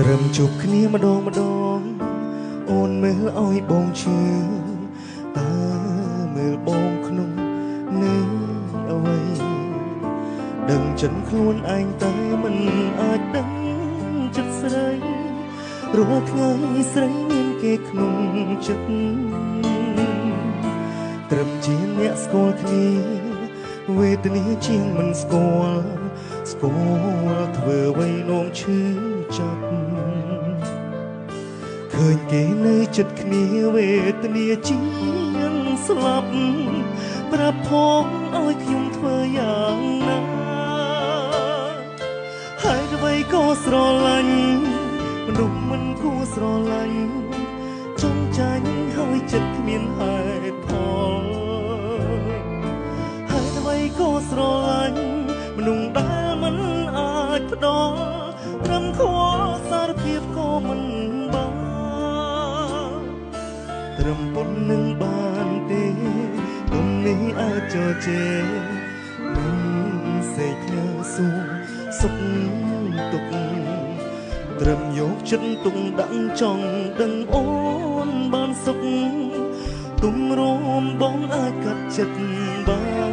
ត្រឹមជួបគ្នាម្ដងអូនមើលឲ្យបងឈឺតើមើលបងក្នុងនឹងអ្វីដឹងចិនខ្លួនឯងតែមិនអាចដឹងចិត្តស្រីរាល់ថ្ងៃស្រីមានគេក្នុងចិត្តត្រឹមជាអ្នកស្គាល់គ្នាវេទនាជាងមិនស្គាល់ធ្វើអ្វីនោមឈឺចាប់ឃើញគេនៅចិត្តគ្នាវេទនាជាងស្លាប់ប្រាប់ផងឲ្យខ្ញុំធ្វើយ៉ាងណាហើយអ្វីក៏ស្រឡាញ់មនុស្សមិនគួរស្រឡាញ់ចង់ចាញ់ហើយចិត្តគ្មានហេតុផលហើយអ្វីក៏ស្រឡាញ់មនុស្សដែលមិនអាចផ្ដល់ត្រឹមខួរសារភាពក៏មិនបានត្រឹមប៉ុណ្្នឹងបានទេទុំនេះអាចចរចេមិនសេកផ្ញើសួរសុខទុក្ខត្រឹមយកចិត្តទុកដាក់ចង់ដឹងអូនបានសុខទុំរួមបងអាចកាត់ចិត្តបាន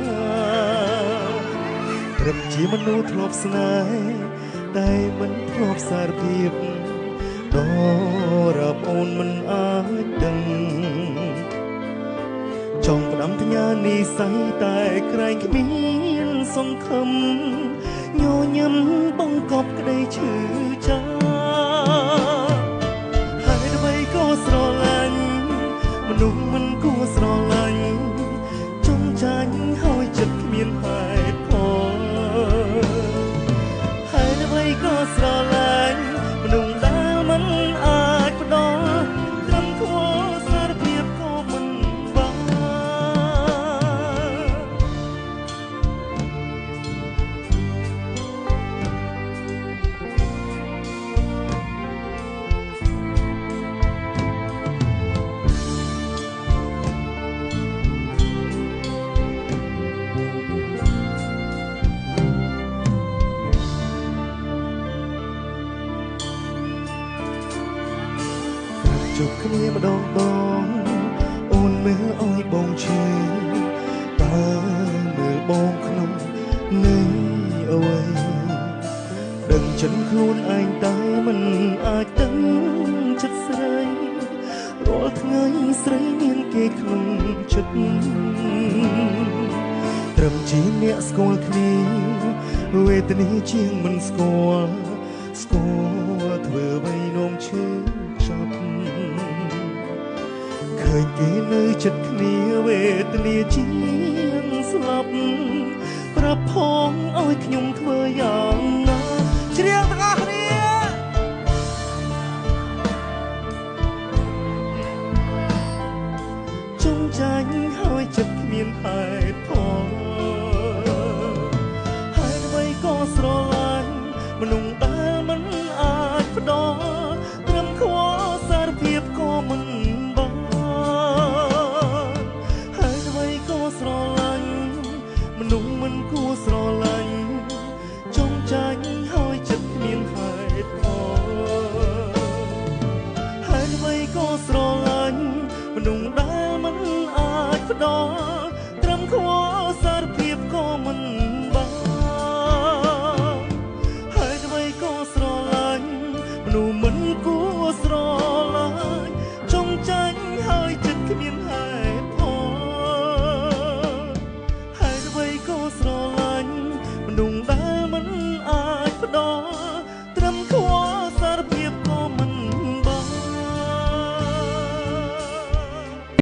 ត្រឹមជាមនុស្សធ្លាប់ស្នេហ៍តែមិនធ្លាប់សារភាពដរាប់អូនមិនអាចដឹងចង់ផ្ដាំផ្ញើនិស័យតែក្រែងគ្មានសង្ឃឹមញញឹមបង្កប់ក្តីឈឺចាំហើយអ្វីក៏ស្រឡាញ់មនុស្សមិនគួរស្រឡាញ់ចង់ចាញ់ហើយចិត្តគ្មានហេតុផលហើយអ្វីក៏ស្រឡាញ់មនុស្សដែលមិនអាចផ្ដល់ត្រឹមខួរសារភាពក៏មិនបានជួបគ្នាម្ដងអូនមើលឲ្យបងឈឺតើមើលបងក្នុងនឹងអ្វីដឹងចិនខ្លួនឯងតែមិនអាចដឹងចិត្តស្រីរាល់ថ្ងៃស្រីមានគេក្នុងចិត្តត្រឹមជាអ្នកស្គាល់គ្នាវេទនាជាងមិនស្គាល់ធ្វើអ្វីនោមឈឺចាប់ឃើញគេនៅចិត្តគ្នាវេទនាជាងស្លាប់ប្រាប់ផងឲ្យខ្ញុំធ្វើយ៉ាងណាជ្រាបទាំងអស់គ្នាចង់ចាញ់ហើយចិត្តគ្មានហេតុផលហើយអ្វីក៏ស្រឡាញ់មនុស្សដែលមិនអាចផ្ដល់ត្រឹមខួរសារភាពក៏មិនមនុស្សមិនគួរស្រឡាញ់ចង់ចាញ់ហើយចិត្តគ្មានហេតុផលហើយអ្វីក៏ស្រឡាញ់មនុស្សដែលមិនអាចផ្ដល់ត្រឹមខួរសារភាពក៏មិនបានហើយអ្វីក៏ស្រឡាញ់មនុស្សមិនគួរស្រឡាញ់ចង់ចាញ់ហើយចិត្តគ្មានហេតុផលក៏ស្រ